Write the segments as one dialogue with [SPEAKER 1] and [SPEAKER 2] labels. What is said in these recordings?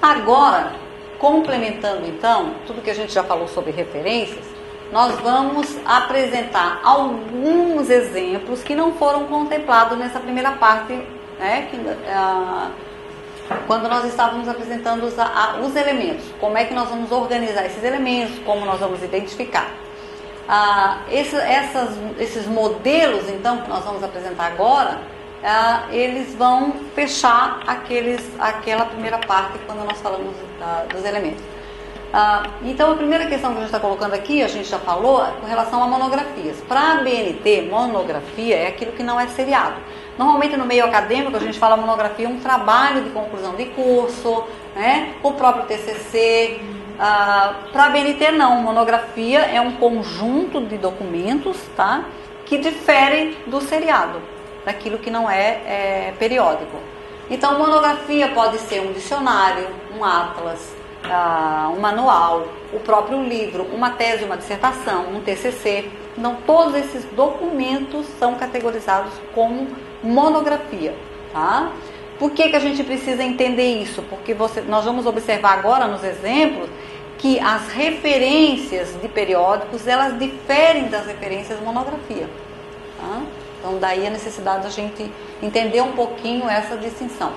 [SPEAKER 1] Agora, complementando então, tudo que a gente já falou sobre referências, nós vamos apresentar alguns exemplos que não foram contemplados nessa primeira parte, né, quando nós estávamos apresentando os elementos, como é que nós vamos organizar esses elementos, como nós vamos identificar. Esses modelos, então, que nós vamos apresentar agora, eles vão fechar aquela primeira parte quando nós falamos dos elementos. Então, a primeira questão que a gente está colocando aqui, a gente já falou, com relação a monografias. Para a BNT, monografia é aquilo que não é seriado. Normalmente no meio acadêmico a gente fala monografia é um trabalho de conclusão de curso, né? O próprio TCC. Para a BNT não, monografia é um conjunto de documentos, tá? Que diferem do seriado, daquilo que não é periódico. Então, monografia pode ser um dicionário, um atlas, um manual, o próprio livro, uma tese, uma dissertação, um TCC. Então, todos esses documentos são categorizados como monografia, tá? Por que a gente precisa entender isso? Porque nós vamos observar agora nos exemplos que as referências de periódicos, elas diferem das referências monografia, tá? Então, daí a necessidade da gente entender um pouquinho essa distinção.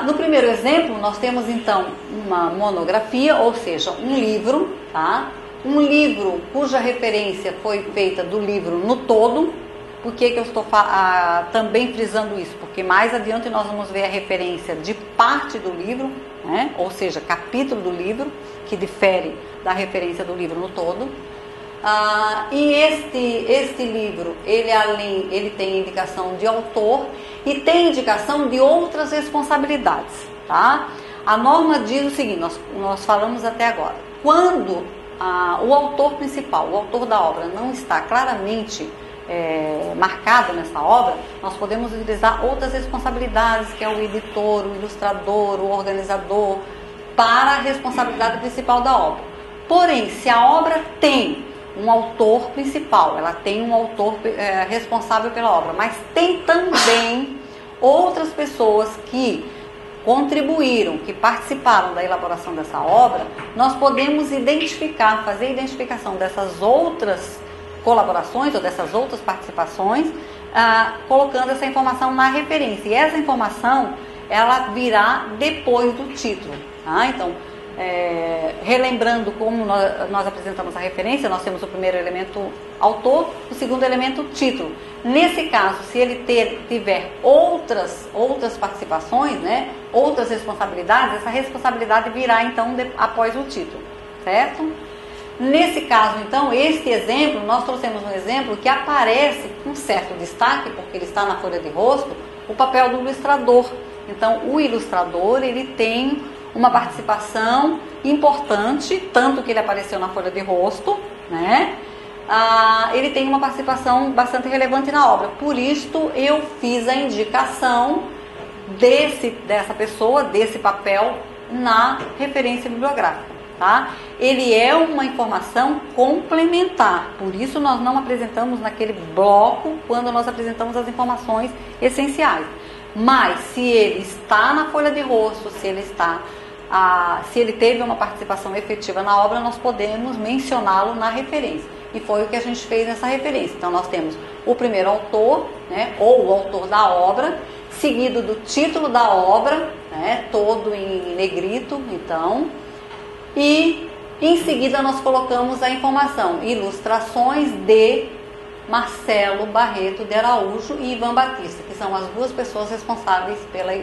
[SPEAKER 1] No primeiro exemplo, nós temos então uma monografia, ou seja, um livro, tá? Um livro cuja referência foi feita do livro no todo. Por que eu estou também frisando isso? Porque mais adiante nós vamos ver a referência de parte do livro, né? Ou seja, capítulo do livro, que difere da referência do livro no todo. E este livro, ele tem indicação de autor e tem indicação de outras responsabilidades, tá? A norma diz o seguinte, nós falamos até agora, quando o autor principal, o autor da obra não está claramente marcado nessa obra, nós podemos utilizar outras responsabilidades, que é o editor, o ilustrador, o organizador, para a responsabilidade principal da obra. Porém, se a obra tem um autor principal, ela tem um autor responsável pela obra, mas tem também outras pessoas que contribuíram, que participaram da elaboração dessa obra, nós podemos fazer a identificação dessas outras colaborações ou dessas outras participações, colocando essa informação na referência. E essa informação, ela virá depois do título, tá? Então, relembrando como nós apresentamos a referência, nós temos o primeiro elemento autor, o segundo elemento título. Nesse caso, se ele tiver outras participações, né, outras responsabilidades, essa responsabilidade virá então após o título, certo? Nesse caso, então, este exemplo, nós trouxemos um exemplo que aparece com certo destaque, porque ele está na folha de rosto, o papel do ilustrador. Então, o ilustrador, ele tem uma participação importante, tanto que ele apareceu na folha de rosto, né? Ele tem uma participação bastante relevante na obra. Por isto, eu fiz a indicação dessa pessoa, desse papel, na referência bibliográfica, tá? Ele é uma informação complementar, por isso nós não apresentamos naquele bloco quando nós apresentamos as informações essenciais. Mas se ele está na folha de rosto, se ele teve uma participação efetiva na obra, nós podemos mencioná-lo na referência. E foi o que a gente fez nessa referência. Então nós temos o primeiro autor, né, ou o autor da obra, seguido do título da obra, né, todo em negrito, então, e em seguida nós colocamos a informação, ilustrações de Marcelo Barreto de Araújo e Ivan Batista, que são as duas pessoas responsáveis pela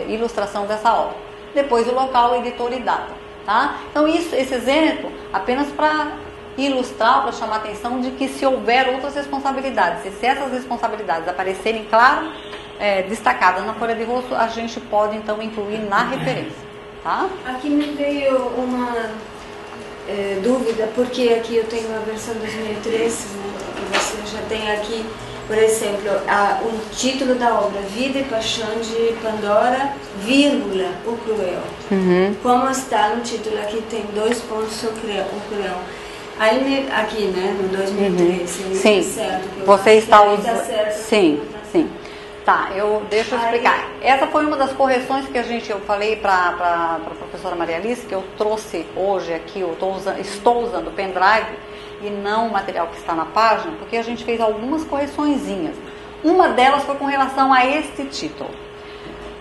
[SPEAKER 1] ilustração dessa obra. Depois o local, editor e data, tá? Então esse exemplo apenas para ilustrar, para chamar a atenção de que se houver outras responsabilidades, se essas responsabilidades aparecerem claro, destacadas na folha de rosto, a gente pode então incluir na referência, tá?
[SPEAKER 2] Aqui me veio uma dúvida, porque aqui eu tenho a versão 2013, né, que você já tem aqui, por exemplo, o título da obra, Vida e Paixão de Pandora, vírgula, o Cruel.
[SPEAKER 1] Uhum.
[SPEAKER 2] Como está no título, aqui tem 2 pontos, o Cruel. Aí, aqui, né, no 2013,
[SPEAKER 1] sim,
[SPEAKER 2] certo,
[SPEAKER 1] você está
[SPEAKER 2] usando.
[SPEAKER 1] sim. Tá, deixa eu explicar. Essa foi uma das correções que eu falei para a professora Maria Alice, que eu trouxe hoje aqui, estou usando o pendrive e não o material que está na página, porque a gente fez algumas correçõezinhas. Uma delas foi com relação a este título.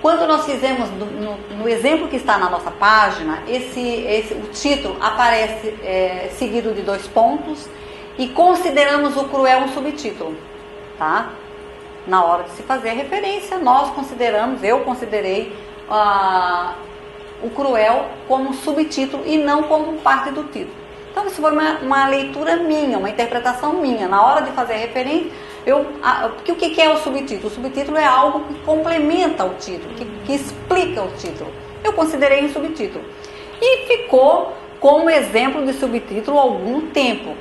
[SPEAKER 1] Quando nós fizemos, no exemplo que está na nossa página, o título aparece seguido de 2 pontos e consideramos o cruel um subtítulo, tá? Na hora de se fazer a referência, eu considerei o cruel como subtítulo e não como parte do título. Então isso foi uma leitura minha, uma interpretação minha. Na hora de fazer a referência, porque o que é o subtítulo? O subtítulo é algo que complementa o título, que explica o título. Eu considerei um subtítulo. E ficou como exemplo de subtítulo há algum tempo.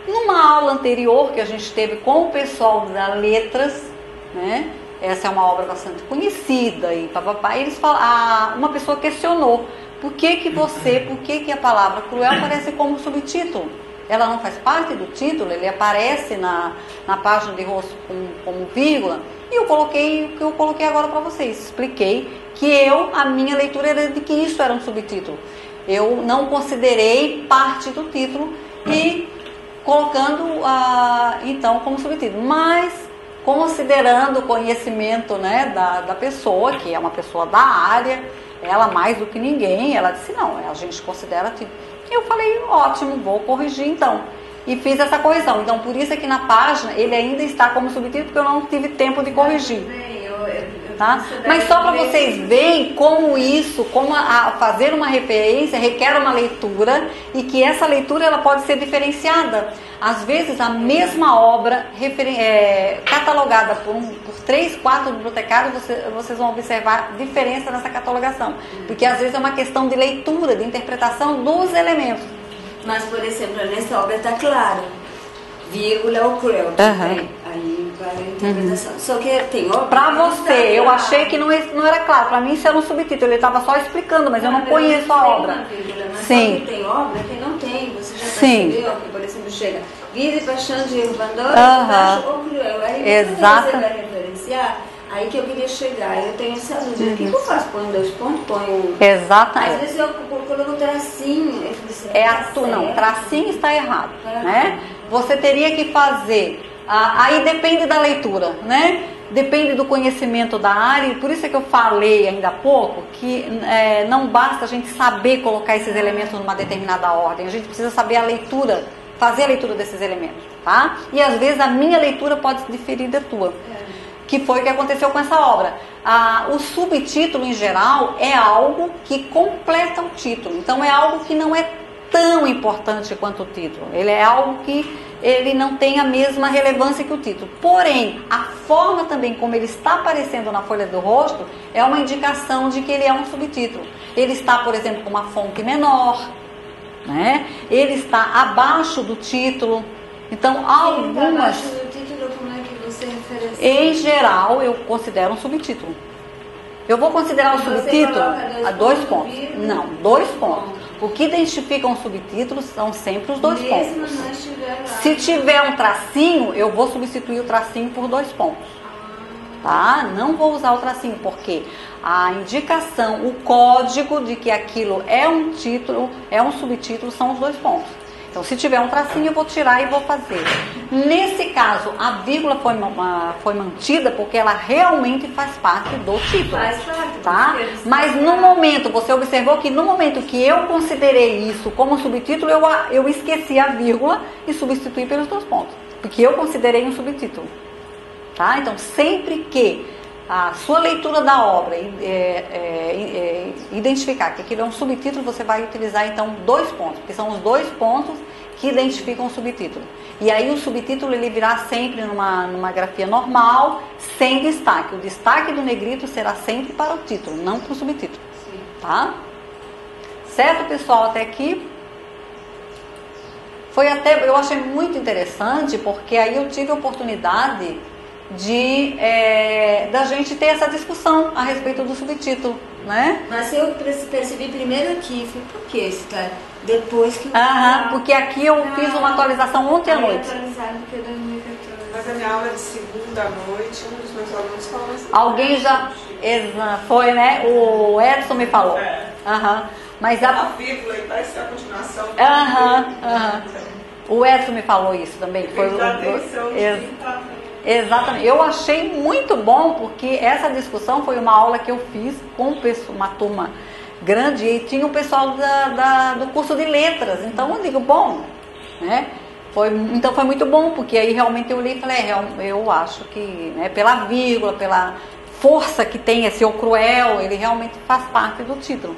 [SPEAKER 1] Numa aula anterior que a gente teve com o pessoal das letras, né? Essa é uma obra bastante conhecida e papapá, uma pessoa questionou por que a palavra cruel aparece como subtítulo? Ela não faz parte do título, ele aparece na página de rosto como vírgula, e eu coloquei o que eu coloquei agora para vocês. Expliquei que a minha leitura era de que isso era um subtítulo. Eu não considerei parte do título e colocando então como subtítulo, mas considerando o conhecimento, né, da pessoa, que é uma pessoa da área, ela mais do que ninguém, ela disse, não, a gente considera título. E eu falei, ótimo, vou corrigir então. E fiz essa correção. Então, por isso é que na página ele ainda está como subtítulo, porque eu não tive tempo de corrigir. Tá? Mas só para vocês verem como fazer uma referência requer uma leitura e que essa leitura ela pode ser diferenciada. Às vezes a mesma obra catalogada por 3, 4 bibliotecários, vocês vão observar diferença nessa catalogação. Porque às vezes é uma questão de leitura, de interpretação dos elementos.
[SPEAKER 2] Mas, por exemplo, nessa obra está claro, vírgula ou cruel. Aí vai a interpretação. Só que tem obra.
[SPEAKER 1] Para você, eu achei que não era claro. Para mim isso era um subtítulo. Ele estava só explicando, mas eu não conheço a obra.
[SPEAKER 2] Sim. Só que tem obra que não tem. Você já percebeu que, por exemplo, chega Vida e Paixão de Diego Bandora, ou cruel. Aí
[SPEAKER 1] exato.
[SPEAKER 2] Você vai referenciar. Aí que eu queria chegar, eu tenho essa dúvida. O que eu faço? Põe 2 pontos, ponho...
[SPEAKER 1] Exatamente.
[SPEAKER 2] Às vezes eu coloco tracinho.
[SPEAKER 1] Não, tracinho está errado, né? Você teria que fazer... aí depende da leitura, né? Depende do conhecimento da área, e por isso é que eu falei ainda há pouco que não basta a gente saber colocar esses elementos numa determinada ordem, a gente precisa saber a leitura, fazer a leitura desses elementos, tá? E às vezes a minha leitura pode diferir da tua, que foi o que aconteceu com essa obra. O subtítulo em geral é algo que completa o título, então é algo que não é tão importante quanto o título, ele é algo que ele não tem a mesma relevância que o título. Porém, a forma também como ele está aparecendo na folha do rosto é uma indicação de que ele é um subtítulo. Ele está, por exemplo, com uma fonte menor, né? Ele está abaixo do título. Então, algumas...
[SPEAKER 2] Abaixo do título, como é que você referencia?
[SPEAKER 1] Em geral, eu considero um subtítulo. Eu vou considerar o subtítulo a 2 pontos. Não, 2 pontos. O que identifica um subtítulo são sempre os 2 pontos. Se tiver um tracinho, eu vou substituir o tracinho por 2 pontos. Tá? Não vou usar o tracinho, porque a indicação, o código de que aquilo é um título, é um subtítulo, são os 2 pontos. Então, se tiver um tracinho, eu vou tirar e vou fazer. Nesse caso, a vírgula foi mantida porque ela realmente faz parte do título.
[SPEAKER 2] Faz parte.
[SPEAKER 1] Tá? Mas no momento, você observou que no momento que eu considerei isso como subtítulo, eu esqueci a vírgula e substituí pelos 2 pontos. Porque eu considerei um subtítulo. Tá? Então, sempre que a sua leitura da obra identificar que aquilo é um subtítulo, você vai utilizar então 2 pontos, que são os 2 pontos que identificam o subtítulo. E aí o subtítulo ele virá sempre numa grafia normal, sem destaque. O destaque do negrito será sempre para o título, não para o subtítulo. Tá? Certo, pessoal, até aqui? Eu achei muito interessante, porque aí eu tive a oportunidade da gente ter essa discussão a respeito do subtítulo, né?
[SPEAKER 2] Mas eu percebi primeiro aqui, por que esse cara? Depois que
[SPEAKER 1] porque aqui eu fiz uma atualização ontem à noite.
[SPEAKER 2] Atualizado porque é 2014.
[SPEAKER 3] Mas a minha aula de segunda à noite, um dos meus alunos falou assim.
[SPEAKER 1] Alguém já foi, né? O Edson me falou. Aham. Mas
[SPEAKER 3] a vírgula e vai ser a continuação.
[SPEAKER 1] O Edson me falou isso também. Foi exatamente. Eu achei muito bom porque essa discussão foi uma aula que eu fiz com uma turma grande e tinha o pessoal do curso de letras. Então eu digo, bom, né? Então foi muito bom, porque aí realmente eu li e falei, eu acho que, né, pela vírgula, pela força que tem esse O Cruel, ele realmente faz parte do título,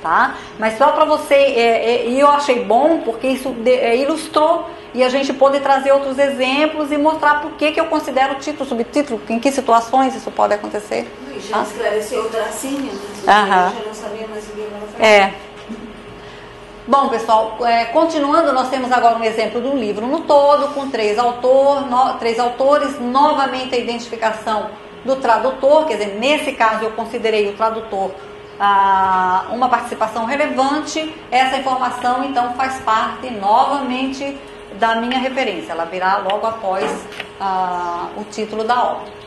[SPEAKER 1] tá? Mas só para você, e eu achei bom porque isso ilustrou e a gente pôde trazer outros exemplos e mostrar por que eu considero título, subtítulo, em que situações isso pode acontecer.
[SPEAKER 2] Já esclareceu o tracinho, eu já não sabia mais o que ela falou.
[SPEAKER 1] Bom, pessoal, continuando, nós temos agora um exemplo do livro no todo, com três autores, novamente a identificação do tradutor, quer dizer, nesse caso eu considerei o tradutor uma participação relevante. Essa informação, então, faz parte novamente da minha referência, ela virá logo após o título da obra.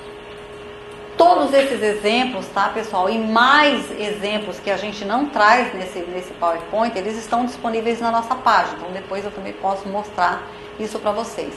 [SPEAKER 1] Todos esses exemplos, tá, pessoal, e mais exemplos que a gente não traz nesse PowerPoint, eles estão disponíveis na nossa página. Então depois eu também posso mostrar isso para vocês.